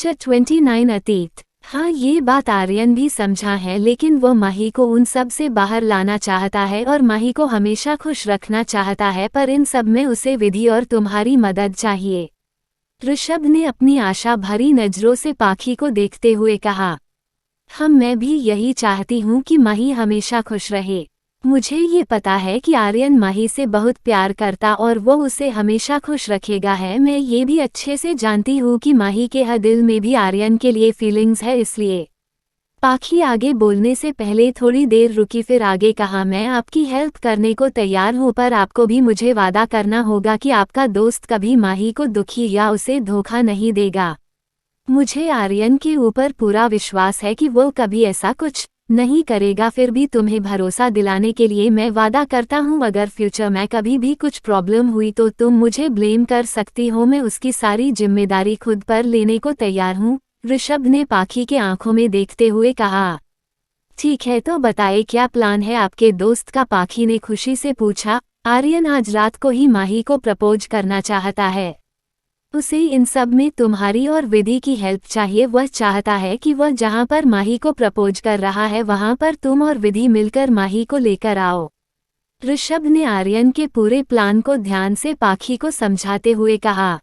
Chapter 29 अतीत। हाँ, ये बात आर्यन भी समझा है, लेकिन वो माही को उन सब से बाहर लाना चाहता है और माही को हमेशा खुश रखना चाहता है, पर इन सब में उसे विधि और तुम्हारी मदद चाहिए। ऋषभ ने अपनी आशा भरी नजरों से पाखी को देखते हुए कहा, मैं भी यही चाहती हूँ कि माही हमेशा खुश रहे। मुझे ये पता है कि आर्यन माही से बहुत प्यार करता और वो उसे हमेशा खुश रखेगा है। मैं ये भी अच्छे से जानती हूँ कि माही के दिल में भी आर्यन के लिए फीलिंग्स है, इसलिए। पाखी आगे बोलने से पहले थोड़ी देर रुकी, फिर आगे कहा, मैं आपकी हेल्प करने को तैयार हूँ, पर आपको भी मुझे वादा करना होगा कि आपका दोस्त कभी माही को दुखी या उसे धोखा नहीं देगा। मुझे आर्यन के ऊपर पूरा विश्वास है कि वो कभी ऐसा कुछ नहीं करेगा। फिर भी तुम्हें भरोसा दिलाने के लिए मैं वादा करता हूँ, अगर फ्यूचर में कभी भी कुछ प्रॉब्लम हुई तो तुम मुझे ब्लेम कर सकती हो। मैं उसकी सारी जिम्मेदारी खुद पर लेने को तैयार हूँ, ऋषभ ने पाखी के आंखों में देखते हुए कहा। ठीक है, तो बताइए क्या प्लान है आपके दोस्त का, पाखी ने खुशी से पूछा। आर्यन आज रात को ही माही को प्रपोज करना चाहता है। उसे इन सब में तुम्हारी और विधि की हेल्प चाहिए। वह चाहता है कि वह जहां पर माही को प्रपोज कर रहा है वहां पर तुम और विधि मिलकर माही को लेकर आओ। ऋषभ ने आर्यन के पूरे प्लान को ध्यान से पाखी को समझाते हुए कहा।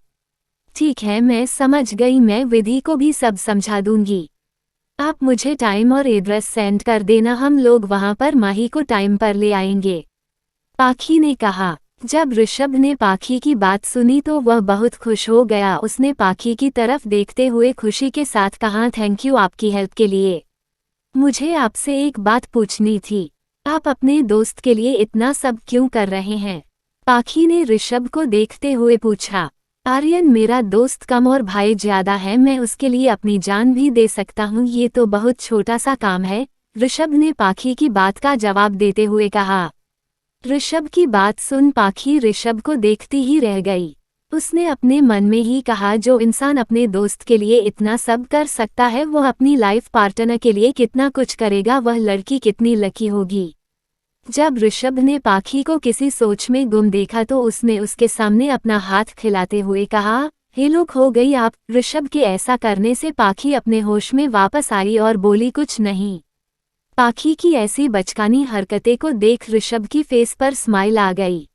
ठीक है, मैं समझ गई, मैं विधि को भी सब समझा दूंगी। आप मुझे टाइम और एड्रेस सेंड कर देना, हम लोग वहां पर माही को टाइम पर ले आएंगे, पाखी ने कहा। जब ऋषभ ने पाखी की बात सुनी तो वह बहुत खुश हो गया। उसने पाखी की तरफ देखते हुए खुशी के साथ कहा, थैंक यू आपकी हेल्प के लिए। मुझे आपसे एक बात पूछनी थी, आप अपने दोस्त के लिए इतना सब क्यों कर रहे हैं? पाखी ने ऋषभ को देखते हुए पूछा। आर्यन मेरा दोस्त कम और भाई ज्यादा है, मैं उसके लिए अपनी जान भी दे सकता हूँ, ये तो बहुत छोटा सा काम है, ऋषभ ने पाखी की बात का जवाब देते हुए कहा। ऋषभ की बात सुन पाखी ऋषभ को देखती ही रह गई। उसने अपने मन में ही कहा, जो इंसान अपने दोस्त के लिए इतना सब कर सकता है वो अपनी लाइफ पार्टनर के लिए कितना कुछ करेगा, वह लड़की कितनी लकी होगी। जब ऋषभ ने पाखी को किसी सोच में गुम देखा तो उसने उसके सामने अपना हाथ खिलाते हुए कहा, हे लोग, हो गई आप। ऋषभ के ऐसा करने से पाखी अपने होश में वापस आई और बोली कुछ नहीं। पाखी की ऐसी बचकानी हरकतें को देख ऋषभ की फेस पर स्माइल आ गई।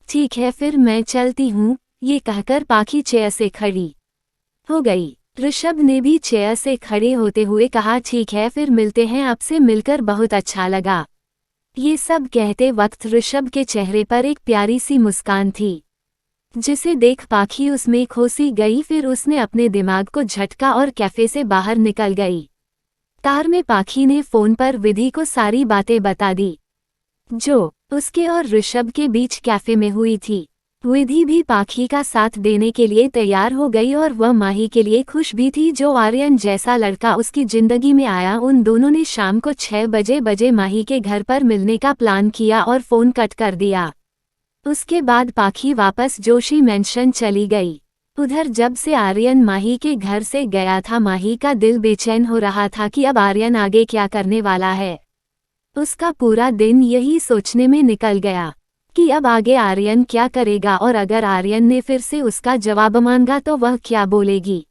ठीक है, फिर मैं चलती हूँ, ये कहकर पाखी चेयर से खड़ी हो गई। ऋषभ ने भी चेयर से खड़े होते हुए कहा, ठीक है, फिर मिलते हैं, आपसे मिलकर बहुत अच्छा लगा। ये सब कहते वक्त ऋषभ के चेहरे पर एक प्यारी सी मुस्कान थी, जिसे देख पाखी उसमें खो सी गई। फिर उसने अपने दिमाग को झटका और कैफे से बाहर निकल गई। कार में पाखी ने फोन पर विधि को सारी बातें बता दी, जो उसके और ऋषभ के बीच कैफे में हुई थी। विधि भी पाखी का साथ देने के लिए तैयार हो गई और वह माही के लिए खुश भी थी, जो आर्यन जैसा लड़का उसकी जिंदगी में आया। उन दोनों ने शाम को 6 बजे माही के घर पर मिलने का प्लान किया और फोन कट कर दिया। उसके बाद पाखी वापस जोशी मेंशन चली गई। उधर जब से आर्यन माही के घर से गया था, माही का दिल बेचैन हो रहा था कि अब आर्यन आगे क्या करने वाला है। उसका पूरा दिन यही सोचने में निकल गया कि अब आगे आर्यन क्या करेगा, और अगर आर्यन ने फिर से उसका जवाब मांगा तो वह क्या बोलेगी।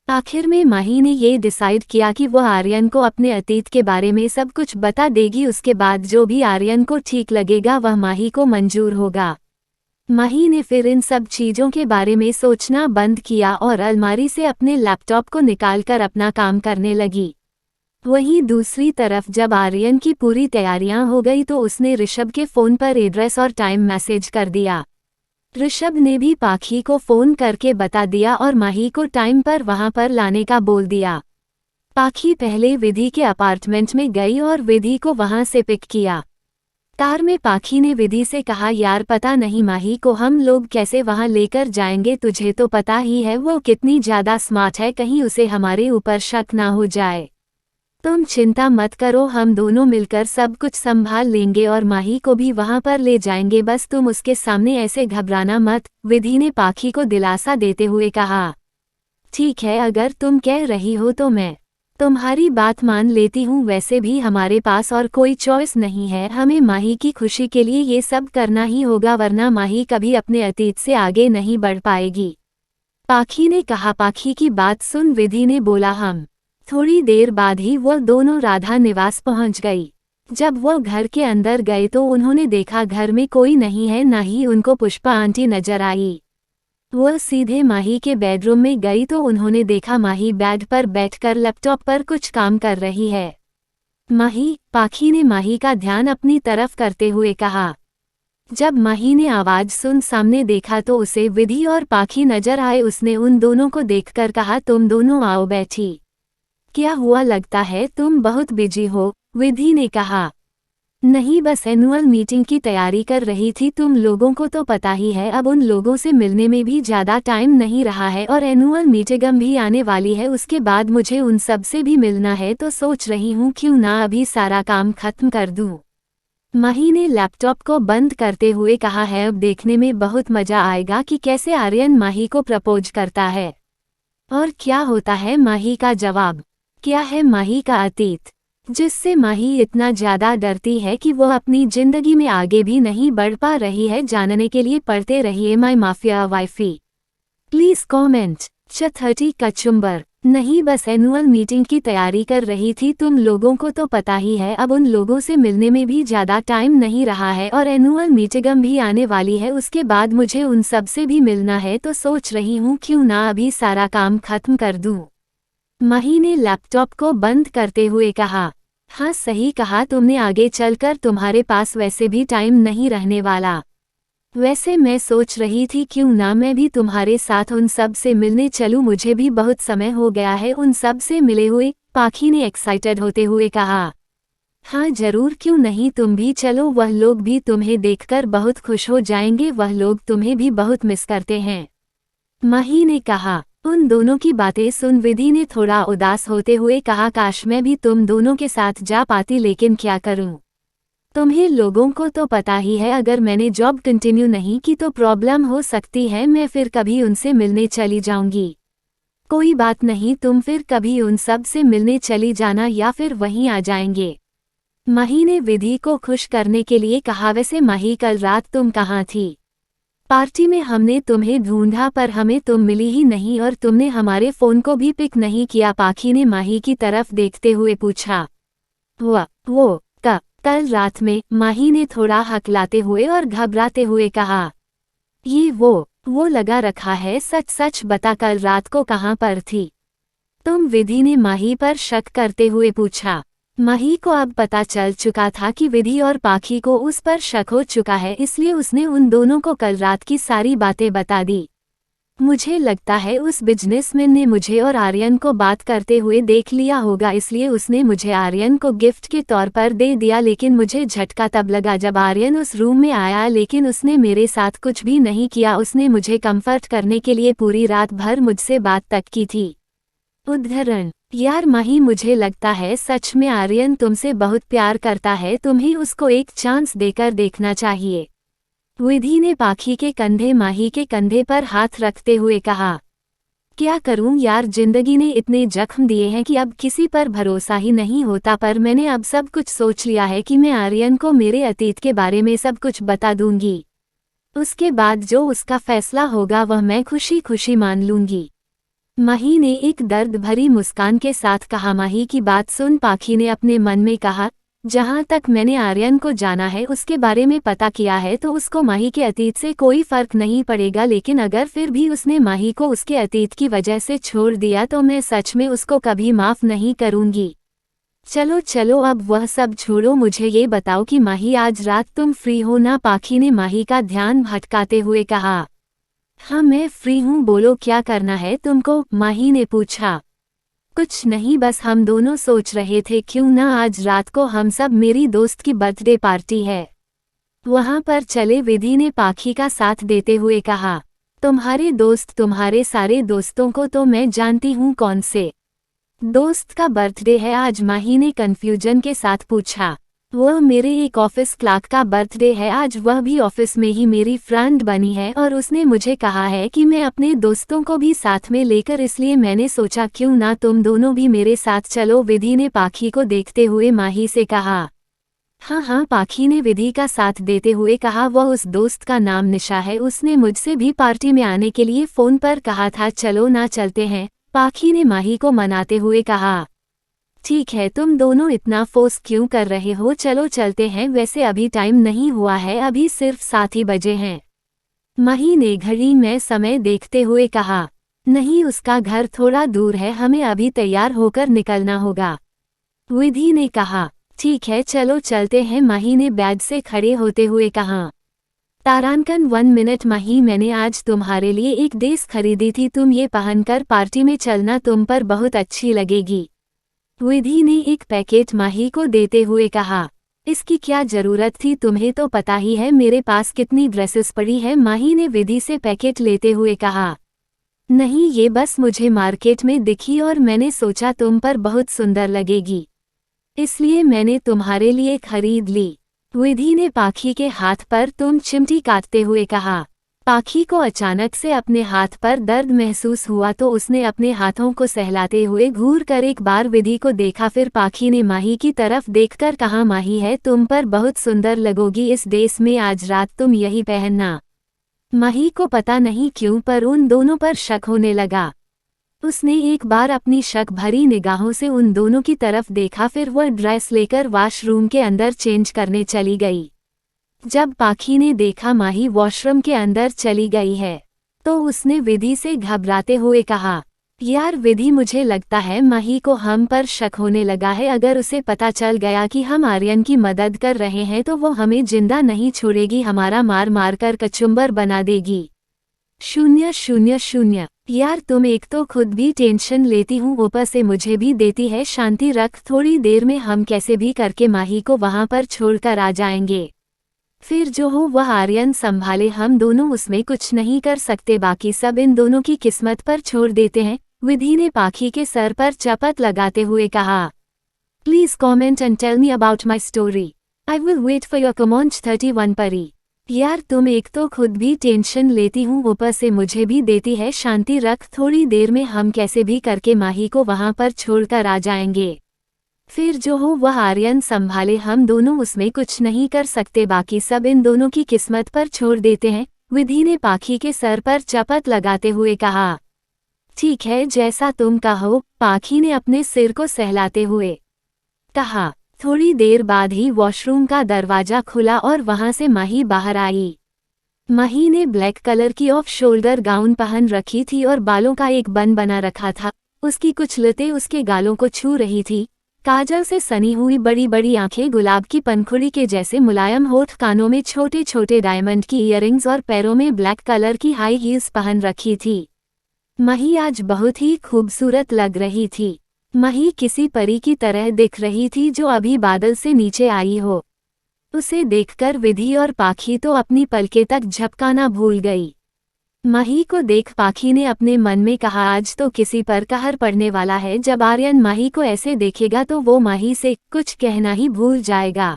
आखिर में माही ने ये डिसाइड किया कि वह आर्यन को अपने अतीत के बारे में सब कुछ बता देगी। उसके बाद जो भी आर्यन को ठीक लगेगा वह माही को मंजूर होगा। माही ने फिर इन सब चीज़ों के बारे में सोचना बंद किया और अलमारी से अपने लैपटॉप को निकालकर अपना काम करने लगी। वहीं दूसरी तरफ जब आर्यन की पूरी तैयारियां हो गई तो उसने ऋषभ के फ़ोन पर एड्रेस और टाइम मैसेज कर दिया। ऋषभ ने भी पाखी को फ़ोन करके बता दिया और माही को टाइम पर वहां पर लाने का बोल दिया। पाखी पहले विधि के अपार्टमेंट में गई और विधि को वहां से पिक किया। कार में पाखी ने विधि से कहा, यार पता नहीं माही को हम लोग कैसे वहां लेकर जाएंगे, तुझे तो पता ही है वो कितनी ज़्यादा स्मार्ट है, कहीं उसे हमारे ऊपर शक ना हो जाए। तुम चिंता मत करो, हम दोनों मिलकर सब कुछ संभाल लेंगे और माही को भी वहां पर ले जाएंगे, बस तुम उसके सामने ऐसे घबराना मत, विधि ने पाखी को दिलासा देते हुए कहा। ठीक है, अगर तुम कह रही हो तो मैं तुम्हारी बात मान लेती हूँ, वैसे भी हमारे पास और कोई चॉइस नहीं है, हमें माही की खुशी के लिए ये सब करना ही होगा, वरना माही कभी अपने अतीत से आगे नहीं बढ़ पाएगी। पाखी ने कहा। पाखी की बात सुन विधि ने बोला हम। थोड़ी देर बाद ही वह दोनों राधा निवास पहुंच गई। जब वह घर के अंदर गए तो उन्होंने देखा घर में कोई नहीं है, न ही उनको पुष्पा आंटी नजर आई। वह सीधे माही के बेडरूम में गई तो उन्होंने देखा माही बेड पर बैठकर लैपटॉप पर कुछ काम कर रही है। माही, पाखी ने माही का ध्यान अपनी तरफ करते हुए कहा। जब माही ने आवाज सुन सामने देखा तो उसे विधि और पाखी नजर आए। उसने उन दोनों को देखकर कहा, तुम दोनों आओ बैठी। क्या हुआ, लगता है तुम बहुत बिजी हो, विधि ने कहा। नहीं, बस एनुअल मीटिंग की तैयारी कर रही थी। तुम लोगों को तो पता ही है, अब उन लोगों से मिलने में भी ज़्यादा टाइम नहीं रहा है और एनुअल मीटिंग भी आने वाली है। उसके बाद मुझे उन सब से भी मिलना है, तो सोच रही हूँ क्यों ना अभी सारा काम खत्म कर दूँ। माही ने लैपटॉप को बंद करते हुए कहा है। अब देखने में बहुत मजा आएगा कि कैसे आर्यन माही को प्रपोज करता है और क्या होता है माही का जवाब। क्या है माही का अतीत जिससे माही इतना ज्यादा डरती है कि वो अपनी जिंदगी में आगे भी नहीं बढ़ पा रही है। जानने के लिए पढ़ते रहिए my mafia wifey. Please comment. 30 कचुम्बर। नहीं, बस एनुअल मीटिंग की तैयारी कर रही थी। तुम लोगों को तो पता ही है, अब उन लोगों से मिलने में भी ज़्यादा टाइम नहीं रहा है और एनुअल मीटिंग भी आने वाली है। उसके बाद मुझे उन सब से भी मिलना है, तो सोच रही हूँ क्यों ना अभी सारा काम खत्म कर दूँ। माही ने लैपटॉप को बंद करते हुए कहा। हाँ, सही कहा तुमने, आगे चलकर तुम्हारे पास वैसे भी टाइम नहीं रहने वाला। वैसे मैं सोच रही थी क्यों ना मैं भी तुम्हारे साथ उन सब से मिलने चलूं, मुझे भी बहुत समय हो गया है उन सब से मिले हुए, पाखी ने एक्साइटेड होते हुए कहा। हाँ जरूर, क्यों नहीं, तुम भी चलो, वह लोग भी तुम्हें देखकर बहुत खुश हो जाएंगे, वह लोग तुम्हें भी बहुत मिस करते हैं, माही ने कहा। उन दोनों की बातें सुन विधि ने थोड़ा उदास होते हुए कहा, काश मैं भी तुम दोनों के साथ जा पाती, लेकिन क्या करूं। तुम्हें लोगों को तो पता ही है, अगर मैंने जॉब कंटिन्यू नहीं की तो प्रॉब्लम हो सकती है, मैं फिर कभी उनसे मिलने चली जाऊंगी। कोई बात नहीं, तुम फिर कभी उन सब से मिलने चली जाना या फिर वहीं आ जाएंगे, माही ने विधि को खुश करने के लिए कहा। वैसे माही, कल रात तुम कहाँ थी? पार्टी में हमने तुम्हें ढूंढा पर हमें तुम मिली ही नहीं और तुमने हमारे फोन को भी पिक नहीं किया, पाखी ने माही की तरफ देखते हुए पूछा। वो कल रात में, माही ने थोड़ा हकलाते हुए और घबराते हुए कहा। ये वो लगा रखा है, सच सच बता, कल रात को कहाँ पर थी तुम? विधि ने माही पर शक करते हुए पूछा। माही को अब पता चल चुका था कि विधि और पाखी को उस पर शक हो चुका है, इसलिए उसने उन दोनों को कल रात की सारी बातें बता दी। मुझे लगता है उस बिजनेसमैन ने मुझे और आर्यन को बात करते हुए देख लिया होगा, इसलिए उसने मुझे आर्यन को गिफ्ट के तौर पर दे दिया। लेकिन मुझे झटका तब लगा जब आर्यन उस रूम में आया, लेकिन उसने मेरे साथ कुछ भी नहीं किया, उसने मुझे कंफर्ट करने के लिए पूरी रात भर मुझसे बात तक की थी। उदाहरण, यार माही, मुझे लगता है सच में आर्यन तुमसे बहुत प्यार करता है, तुम्हें उसको एक चांस देकर देखना चाहिए, विधि ने पाखी के कंधे माही के कंधे पर हाथ रखते हुए कहा। क्या करूं यार, जिंदगी ने इतने जख्म दिए हैं कि अब किसी पर भरोसा ही नहीं होता, पर मैंने अब सब कुछ सोच लिया है कि मैं आर्यन को मेरे अतीत के बारे में सब कुछ बता दूंगी। उसके बाद जो उसका फैसला होगा वह मैं खुशी खुशी मान लूंगी, माही ने एक दर्द भरी मुस्कान के साथ कहा। माही की बात सुन पाखी ने अपने मन में कहा, जहाँ तक मैंने आर्यन को जाना है, उसके बारे में पता किया है, तो उसको माही के अतीत से कोई फर्क नहीं पड़ेगा, लेकिन अगर फिर भी उसने माही को उसके अतीत की वजह से छोड़ दिया तो मैं सच में उसको कभी माफ नहीं करूंगी। चलो अब वह सब छोड़ो, मुझे ये बताओ कि माही आज रात तुम फ्री हो ना? पाखी ने माही का ध्यान भटकाते हुए कहा। हाँ मैं फ्री हूँ, बोलो क्या करना है तुमको? माही ने पूछा। कुछ नहीं, बस हम दोनों सोच रहे थे क्यों ना आज रात को हम सब, मेरी दोस्त की बर्थडे पार्टी है, वहां पर चले, विधि ने पाखी का साथ देते हुए कहा। तुम्हारे दोस्त? तुम्हारे सारे दोस्तों को तो मैं जानती हूँ, कौन से दोस्त का बर्थडे है आज? माही ने कंफ्यूजन के साथ पूछा। वह मेरे एक ऑफिस क्लर्क का बर्थडे है आज, वह भी ऑफिस में ही मेरी फ्रेंड बनी है और उसने मुझे कहा है कि मैं अपने दोस्तों को भी साथ में लेकर, इसलिए मैंने सोचा क्यों ना तुम दोनों भी मेरे साथ चलो, विधि ने पाखी को देखते हुए माही से कहा। हाँ हाँ, पाखी ने विधि का साथ देते हुए कहा। वह उस दोस्त का नाम निशा है, उसने मुझसे भी पार्टी में आने के लिए फ़ोन पर कहा था। चलो ना चलते हैं, पाखी ने माही को मनाते हुए कहा। ठीक है, तुम दोनों इतना फोर्स क्यों कर रहे हो, चलो चलते हैं। वैसे अभी टाइम नहीं हुआ है, अभी सिर्फ 7 ही बजे हैं। माही ने घड़ी में समय देखते हुए कहा। नहीं, उसका घर थोड़ा दूर है, हमें अभी तैयार होकर निकलना होगा, विधि ने कहा। ठीक है, चलो चलते हैं, माही ने बैग से खड़े होते हुए कहा। तारांकन 1 मिनट माही, मैंने आज तुम्हारे लिए एक ड्रेस खरीदी थी, तुम ये पहनकर पार्टी में चलना, तुम पर बहुत अच्छी लगेगी, विधि ने एक पैकेट माही को देते हुए कहा। इसकी क्या जरूरत थी, तुम्हें तो पता ही है मेरे पास कितनी ड्रेसेस पड़ी है, माही ने विधि से पैकेट लेते हुए कहा। नहीं, ये बस मुझे मार्केट में दिखी और मैंने सोचा तुम पर बहुत सुंदर लगेगी, इसलिए मैंने तुम्हारे लिए खरीद ली, विधि ने पाखी के हाथ पर तुम चिमटी काटते हुए कहा। पाखी को अचानक से अपने हाथ पर दर्द महसूस हुआ तो उसने अपने हाथों को सहलाते हुए घूर कर एक बार विधि को देखा। फिर पाखी ने माही की तरफ देखकर कहा, माही है, तुम पर बहुत सुंदर लगोगी इस ड्रेस में, आज रात तुम यही पहनना। माही को पता नहीं क्यों पर उन दोनों पर शक होने लगा। उसने एक बार अपनी शक भरी निगाहों से उन दोनों की तरफ देखा, फिर वह ड्रेस लेकर वॉशरूम के अंदर चेंज करने चली गई। जब पाखी ने देखा माही वॉशरूम के अंदर चली गई है, तो उसने विधि से घबराते हुए कहा, यार विधि, मुझे लगता है माही को हम पर शक होने लगा है, अगर उसे पता चल गया कि हम आर्यन की मदद कर रहे हैं तो वो हमें जिंदा नहीं छोड़ेगी, हमारा मार मार कर कचुम्बर बना देगी। 000। यार तुम एक तो खुद भी टेंशन लेती हूँ, ऊपर से मुझे भी देती है, शांति रख, थोड़ी देर में हम कैसे भी करके माही को वहां पर छोड़कर आ जाएंगे, फिर जो हो वह आर्यन संभाले, हम दोनों उसमें कुछ नहीं कर सकते, बाकी सब इन दोनों की किस्मत पर छोड़ देते हैं, विधि ने पाखी के सर पर चपत लगाते हुए कहा। Please comment and tell me about my story, I will wait for your comments. 31 Pari, यार तुम एक तो खुद भी टेंशन लेती हूँ, ऊपर से मुझे भी देती है, शांति रख, थोड़ी देर में हम कैसे भी करके माही को वहां पर छोड़कर आ जाएंगे, फिर जो हो वह आर्यन संभाले, हम दोनों उसमें कुछ नहीं कर सकते, बाकी सब इन दोनों की किस्मत पर छोड़ देते हैं, विधि ने पाखी के सर पर चपत लगाते हुए कहा। ठीक है, जैसा तुम कहो, पाखी ने अपने सिर को सहलाते हुए कहा। थोड़ी देर बाद ही वॉशरूम का दरवाजा खुला और वहां से माही बाहर आई। माही ने ब्लैक कलर की ऑफ शोल्डर गाउन पहन रखी थी और बालों का एक बन बना रखा था, उसकी कुछ लतें उसके गालों को छू रही थी, काजल से सनी हुई बड़ी बड़ी आंखें, गुलाब की पंखुड़ी के जैसे मुलायम होठ, कानों में छोटे छोटे डायमंड की इयररिंग्स और पैरों में ब्लैक कलर की हाई हील्स पहन रखी थी। माही आज बहुत ही खूबसूरत लग रही थी। माही किसी परी की तरह दिख रही थी जो अभी बादल से नीचे आई हो। उसे देखकर विधि और पाखी तो अपनी पलकें तक झपकाना भूल गई। माही को देख पाखी ने अपने मन में कहा, आज तो किसी पर कहर पड़ने वाला है, जब आर्यन माही को ऐसे देखेगा तो वो माही से कुछ कहना ही भूल जाएगा।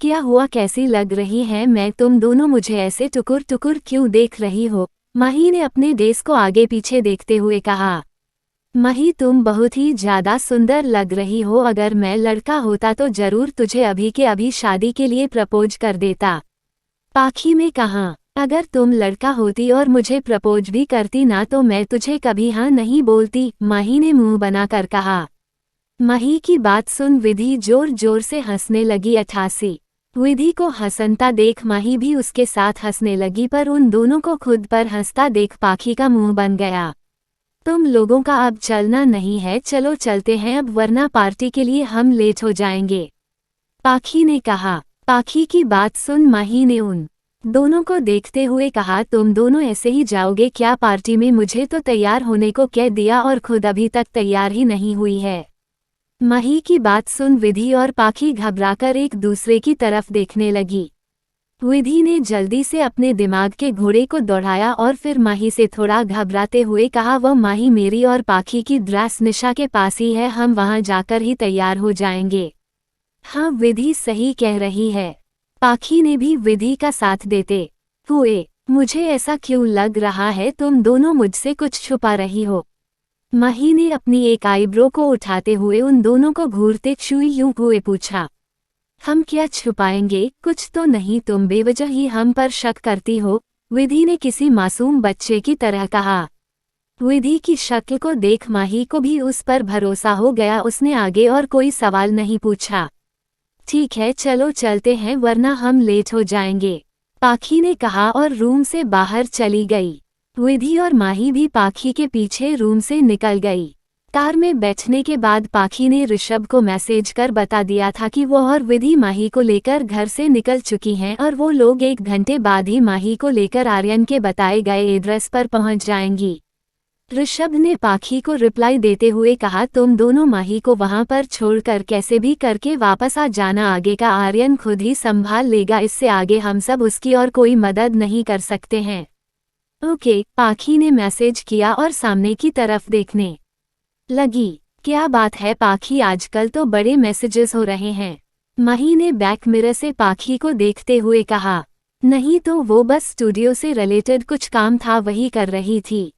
क्या हुआ, कैसी लग रही है मैं, तुम दोनों मुझे ऐसे टुकुर टुकुर क्यों देख रही हो, माही ने अपने ड्रेस को आगे पीछे देखते हुए कहा। माही तुम बहुत ही ज्यादा सुंदर लग रही हो, अगर मैं लड़का होता तो जरूर तुझे अभी के अभी शादी के लिए प्रपोज कर देता, पाखी ने कहा। अगर तुम लड़का होती और मुझे प्रपोज भी करती ना तो मैं तुझे कभी हाँ नहीं बोलती, माही ने मुंह बनाकर कहा। माही की बात सुन विधि जोर जोर से हंसने लगी। 88। विधि को हंसता देख माही भी उसके साथ हंसने लगी, पर उन दोनों को खुद पर हंसता देख पाखी का मुंह बन गया। तुम लोगों का अब चलना नहीं है, चलो चलते हैं अब, वरना पार्टी के लिए हम लेट हो जाएंगे, पाखी ने कहा। पाखी की बात सुन माही ने उन दोनों को देखते हुए कहा, तुम दोनों ऐसे ही जाओगे क्या पार्टी में, मुझे तो तैयार होने को कह दिया और खुद अभी तक तैयार ही नहीं हुई है। माही की बात सुन विधि और पाखी घबराकर एक दूसरे की तरफ देखने लगी। विधि ने जल्दी से अपने दिमाग के घोड़े को दौड़ाया और फिर माही से थोड़ा घबराते हुए कहा, वह माही मेरी और पाखी की ड्रेस निशा के पास ही है, हम वहां जाकर ही तैयार हो जाएंगे। हाँ, विधि सही कह रही है, पाखी ने भी विधि का साथ देते हुए, मुझे ऐसा क्यों लग रहा है तुम दोनों मुझसे कुछ छुपा रही हो, माही ने अपनी एक आईब्रो को उठाते हुए उन दोनों को घूरते यूं हुए पूछा। हम क्या छुपाएंगे, कुछ तो नहीं, तुम बेवजह ही हम पर शक करती हो, विधि ने किसी मासूम बच्चे की तरह कहा। विधि की शक्ल को देख माही को भी उस पर भरोसा हो गया। उसने आगे और कोई सवाल नहीं पूछा। ठीक है, चलो चलते हैं वरना हम लेट हो जाएंगे, पाखी ने कहा और रूम से बाहर चली गई। विधि और माही भी पाखी के पीछे रूम से निकल गई। कार में बैठने के बाद पाखी ने ऋषभ को मैसेज कर बता दिया था कि वो और विधि माही को लेकर घर से निकल चुकी हैं और वो लोग 1 घंटे बाद ही माही को लेकर आर्यन के बताए गए एड्रेस पर पहुंच जाएंगी। ऋषभ ने पाखी को रिप्लाई देते हुए कहा, तुम दोनों माही को वहां पर छोड़कर कैसे भी करके वापस आ जाना, आगे का आर्यन खुद ही संभाल लेगा, इससे आगे हम सब उसकी और कोई मदद नहीं कर सकते हैं। ओके, पाखी ने मैसेज किया और सामने की तरफ देखने लगी। क्या बात है पाखी, आजकल तो बड़े मैसेजेस हो रहे हैं, माही ने बैक मिरर से पाखी को देखते हुए कहा। नहीं तो वो बस स्टूडियो से रिलेटेड कुछ काम था, वही कर रही थी,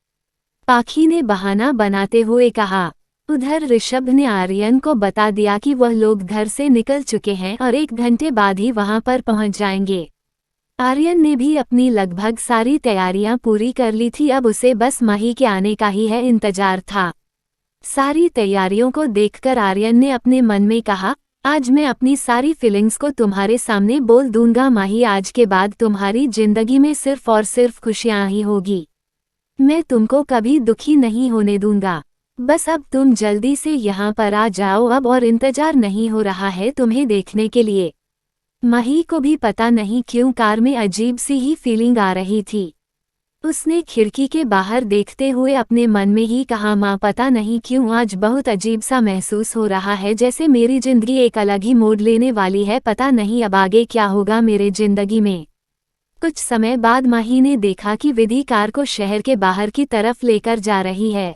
पाखी ने बहाना बनाते हुए कहा। उधर ऋषभ ने आर्यन को बता दिया कि वह लोग घर से निकल चुके हैं और 1 घंटे बाद ही वहां पर पहुंच जाएंगे। आर्यन ने भी अपनी लगभग सारी तैयारियां पूरी कर ली थी, अब उसे बस माही के आने का ही है इंतजार था। सारी तैयारियों को देखकर आर्यन ने अपने मन में कहा, आज मैं अपनी सारी फीलिंग्स को तुम्हारे सामने बोल दूंगा माही, आज के बाद तुम्हारी जिंदगी में सिर्फ और सिर्फ खुशियां ही होगी, मैं तुमको कभी दुखी नहीं होने दूंगा। बस अब तुम जल्दी से यहाँ पर आ जाओ अब, और इंतजार नहीं हो रहा है तुम्हें देखने के लिए। माही को भी पता नहीं क्यों कार में अजीब सी ही फीलिंग आ रही थी। उसने खिड़की के बाहर देखते हुए अपने मन में ही कहा, माँ पता नहीं क्यों आज बहुत अजीब सा महसूस हो रहा है, जैसे मेरी जिंदगी एक अलग ही मोड़ लेने वाली है, पता नहीं अब आगे क्या होगा मेरे जिंदगी में। कुछ समय बाद माही ने देखा कि विधि कार को शहर के बाहर की तरफ लेकर जा रही है।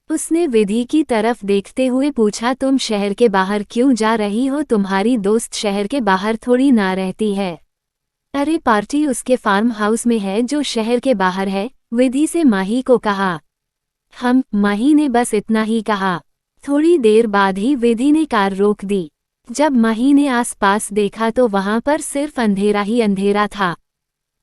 उसने विधि की तरफ देखते हुए पूछा, तुम शहर के बाहर क्यों जा रही हो, तुम्हारी दोस्त शहर के बाहर थोड़ी ना रहती है। अरे पार्टी उसके फार्म हाउस में है जो शहर के बाहर है, विधि से माही को कहा। माही ने बस इतना ही कहा। थोड़ी देर बाद ही विधि ने कार रोक दी। जब माही ने आसपास देखा तो वहां पर सिर्फ अंधेरा ही अंधेरा था।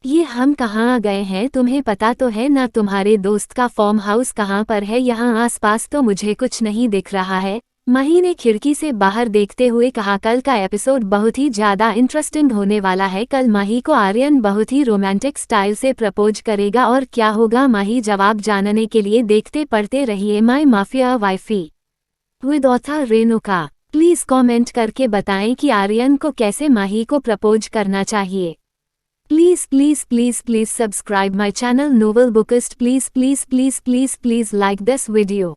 ये हम कहाँ आ गए हैं, तुम्हें पता तो है ना तुम्हारे दोस्त का फार्म हाउस कहाँ पर है, यहाँ आसपास तो मुझे कुछ नहीं दिख रहा है, माही ने खिड़की से बाहर देखते हुए कहा। कल का एपिसोड बहुत ही ज्यादा इंटरेस्टिंग होने वाला है। कल माही को आर्यन बहुत ही रोमांटिक स्टाइल से प्रपोज करेगा और क्या होगा माही जवाब जानने के लिए देखते पढ़ते रहिए my mafia wifey with author Renuka. Please comment करके बताएं कि आर्यन को कैसे माही को प्रपोज करना चाहिए। Please please please please subscribe my channel Novel Bookist. Please please please please please like this video.